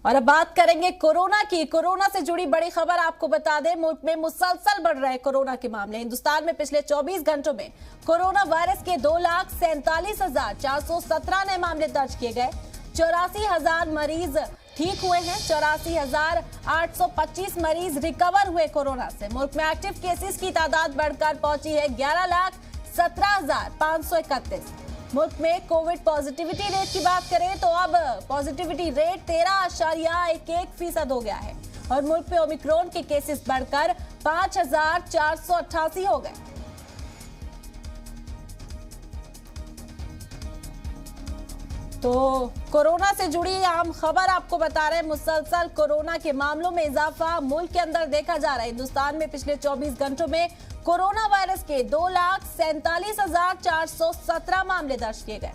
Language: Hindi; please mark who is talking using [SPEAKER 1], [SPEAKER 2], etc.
[SPEAKER 1] और अब बात करेंगे कोरोना की। कोरोना से जुड़ी बड़ी खबर आपको बता दें, मुल्क में मुसलसल बढ़ रहे कोरोना के मामले। हिंदुस्तान में पिछले 24 घंटों में कोरोना वायरस के 2,47,417 नए मामले दर्ज किए गए। 84,000 मरीज ठीक हुए हैं। 84,825 मरीज रिकवर हुए कोरोना से। मुल्क में एक्टिव केसेस की तादाद बढ़कर पहुंची है 11,17,531। मुल्क में कोविड पॉजिटिविटी रेट की बात करें तो अब पॉजिटिविटी रेट 13.11% हो गया है और मुल्क में ओमिक्रॉन के केसेस बढ़कर 5,488 हो गए। तो कोरोना से जुड़ी आम खबर आपको बता रहे हैं। मुसलसल कोरोना के मामलों में इजाफा मुल्क के अंदर देखा जा रहा है। हिंदुस्तान में पिछले 24 घंटों में कोरोना वायरस के 2,47,417 मामले दर्ज किए गए।